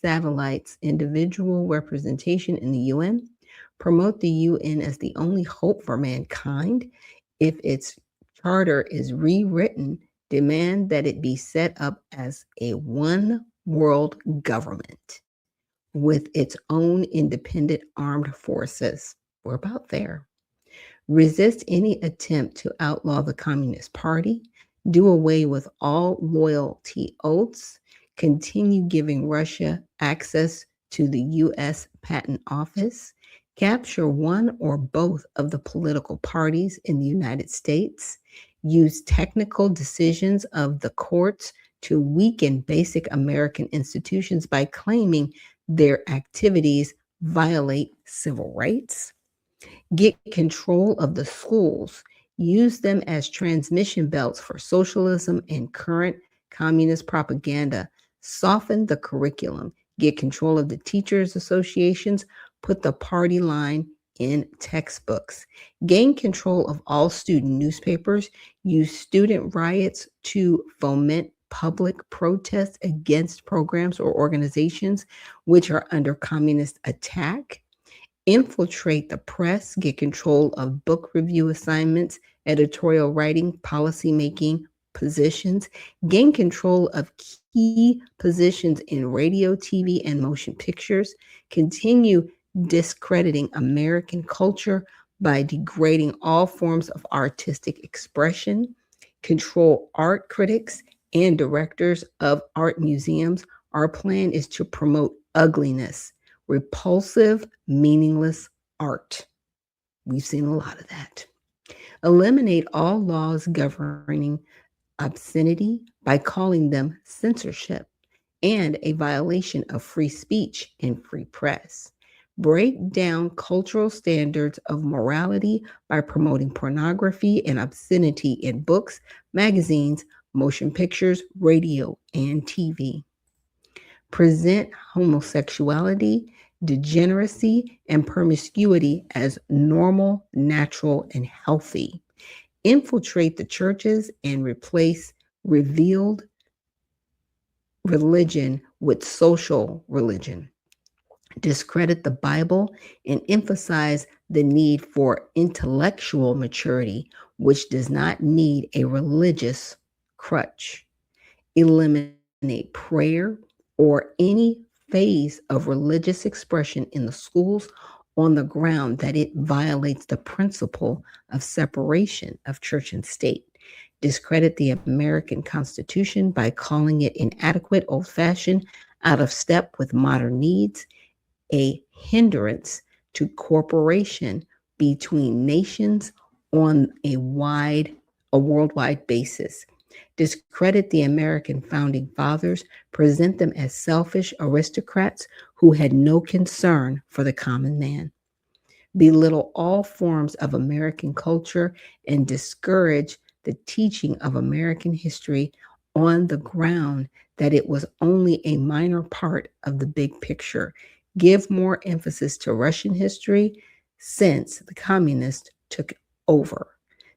satellites individual representation in the UN, promote the UN as the only hope for mankind. If its charter is rewritten, demand that it be set up as a one world government with its own independent armed forces. We're about there. Resist any attempt to outlaw the Communist Party, do away with all loyalty oaths, continue giving Russia access to the U.S. Patent Office, capture one or both of the political parties in the United States, use technical decisions of the courts to weaken basic American institutions by claiming their activities violate civil rights, get control of the schools, use them as transmission belts for socialism and current communist propaganda, soften the curriculum, get control of the teachers' associations, put the party line in textbooks, gain control of all student newspapers, use student riots to foment public protests against programs or organizations which are under communist attack, infiltrate the press, get control of book review assignments, editorial writing, policymaking positions, gain control of key positions in radio, TV, and motion pictures, continue discrediting American culture by degrading all forms of artistic expression, control art critics and directors of art museums. Our plan is to promote ugliness, repulsive, meaningless art. We've seen a lot of that. Eliminate all laws governing obscenity by calling them censorship and a violation of free speech and free press. Break down cultural standards of morality by promoting pornography and obscenity in books, magazines, motion pictures, radio, and TV. Present homosexuality, degeneracy, and promiscuity as normal, natural, and healthy. Infiltrate the churches and replace revealed religion with social religion. Discredit the Bible and emphasize the need for intellectual maturity, which does not need a religious crutch. Eliminate prayer or any phase of religious expression in the schools on the ground that it violates the principle of separation of church and state. Discredit the American Constitution by calling it inadequate, old-fashioned, out of step with modern needs, a hindrance to cooperation between nations on a worldwide basis. Discredit the American founding fathers, present them as selfish aristocrats who had no concern for the common man. Belittle all forms of American culture and discourage the teaching of American history on the ground that it was only a minor part of the big picture. Give more emphasis to Russian history since the communists took over.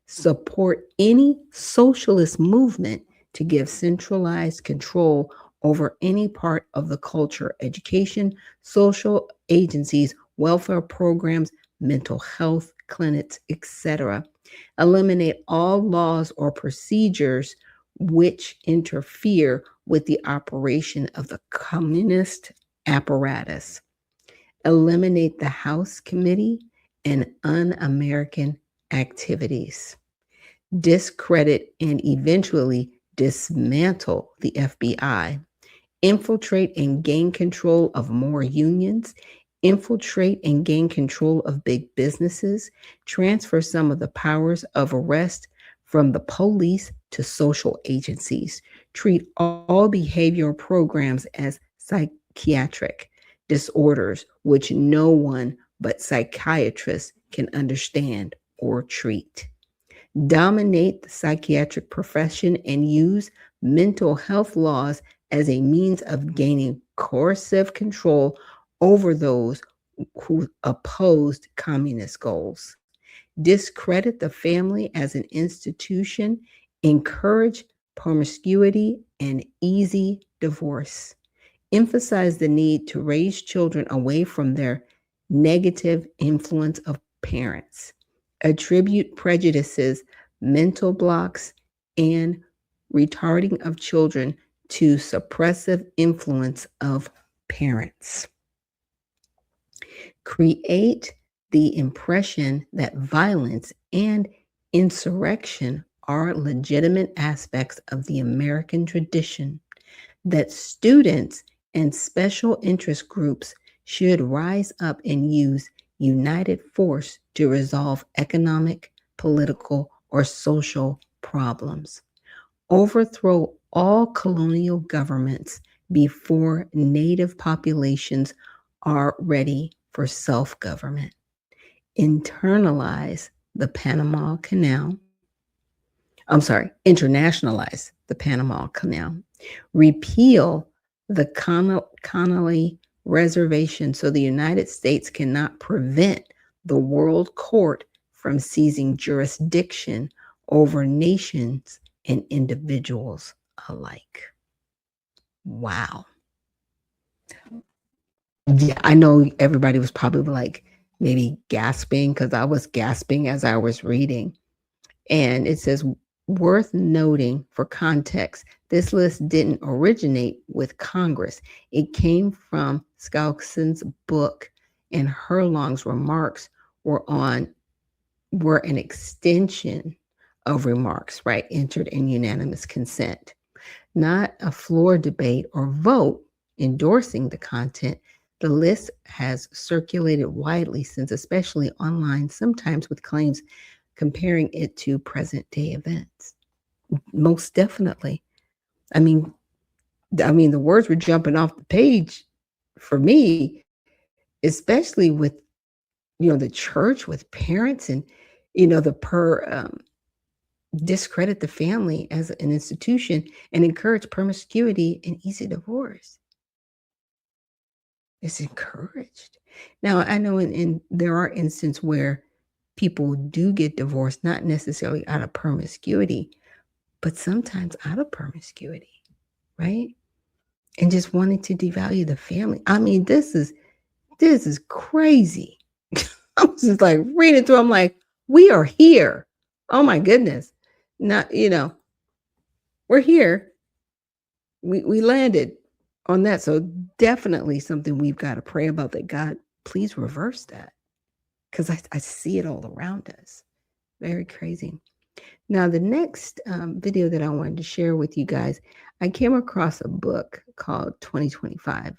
Support any socialist movement to give centralized control over any part of the culture, education, social agencies, welfare programs, mental health clinics, etc. Eliminate all laws or procedures which interfere with the operation of the communist apparatus. Eliminate the House Committee and un-American activities. Discredit and eventually dismantle the FBI. Infiltrate and gain control of more unions. Infiltrate and gain control of big businesses. Transfer some of the powers of arrest from the police to social agencies. Treat all behavioral programs as psychiatric disorders, which no one but psychiatrists can understand or treat. Dominate the psychiatric profession and use mental health laws as a means of gaining coercive control over those who opposed communist goals. Discredit the family as an institution, encourage promiscuity and easy divorce. emphasize the need to raise children away from their negative influence of parents, attribute prejudices, mental blocks, and retarding of children to suppressive influence of parents. Create the impression that violence and insurrection are legitimate aspects of the American tradition, that students and special interest groups should rise up and use united force to resolve economic, political, or social problems. Overthrow all colonial governments before native populations are ready for self-government. Internalize the Panama Canal. Internationalize the Panama Canal. Repeal the Connolly Reservation so the United States cannot prevent the World Court from seizing jurisdiction over nations and individuals alike. Wow. Yeah, I know everybody was probably like maybe gasping, because I was gasping as I was reading. And it says, worth noting for context, this list didn't originate with Congress. It came from Skousen's book, and Herlong's remarks were an extension of remarks, right, entered in unanimous consent, not a floor debate or vote endorsing the content. The list has circulated widely since, especially online, sometimes with claims comparing it to present day events. Most definitely. I mean, the words were jumping off the page for me, especially with, the church, with parents, and, discredit the family as an institution and encourage promiscuity and easy divorce. It's encouraged. Now, I know there are instances where people do get divorced, not necessarily out of promiscuity, but sometimes out of promiscuity, right? And just wanting to devalue the family. I mean, this is crazy. I was just like reading through. I'm like, we are here. Oh my goodness. Not, we're here. We landed on that. So definitely something we've got to pray about, that God, please reverse that. Because I see it all around us. Very crazy. Now, the next video that I wanted to share with you guys, I came across a book called 2025,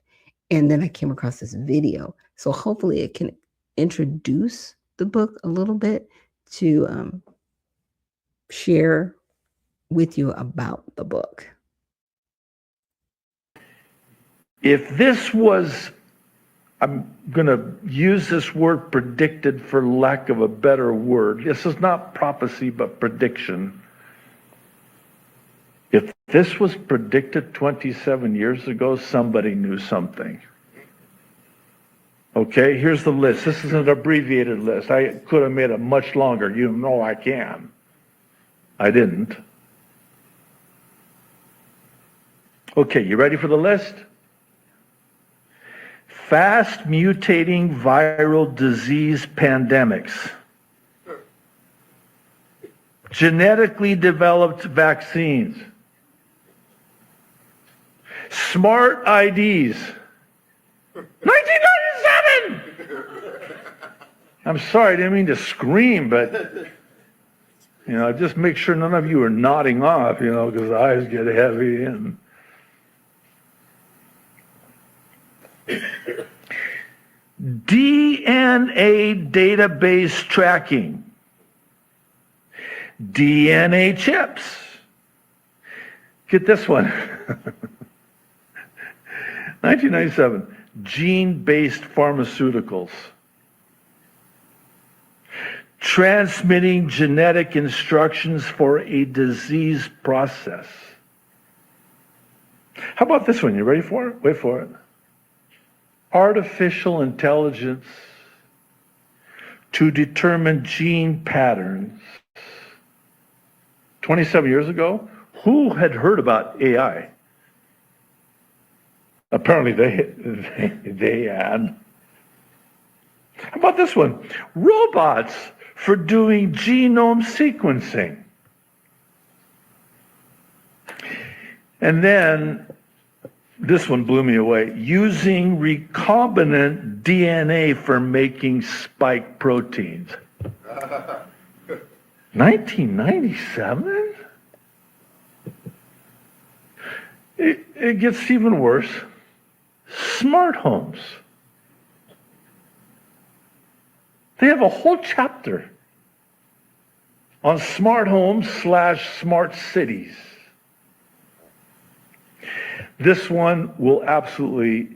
and then I came across this video. So hopefully it can introduce the book a little bit to share with you about the book. If this was, I'm going to use this word predicted for lack of a better word. This is not prophecy, but prediction. If this was predicted 27 years ago, somebody knew something. Okay, here's the list. This is an abbreviated list. I could have made it much longer. You know I can. I didn't. Okay, you ready for the list? Fast mutating viral disease pandemics, genetically developed vaccines, smart IDs, 1997! I'm sorry, I didn't mean to scream, but, just make sure none of you are nodding off, because the eyes get heavy and... DNA database tracking, DNA chips. Get this one. 1997, gene-based pharmaceuticals. Transmitting genetic instructions for a disease process. How about this one? You ready for it? Wait for it. Artificial intelligence to determine gene patterns. 27 years ago, who had heard about AI? Apparently they had. How about this one? Robots for doing genome sequencing. And then this one blew me away. Using recombinant DNA for making spike proteins. 1997? It gets even worse. Smart homes. They have a whole chapter on smart homes / smart cities. This one will absolutely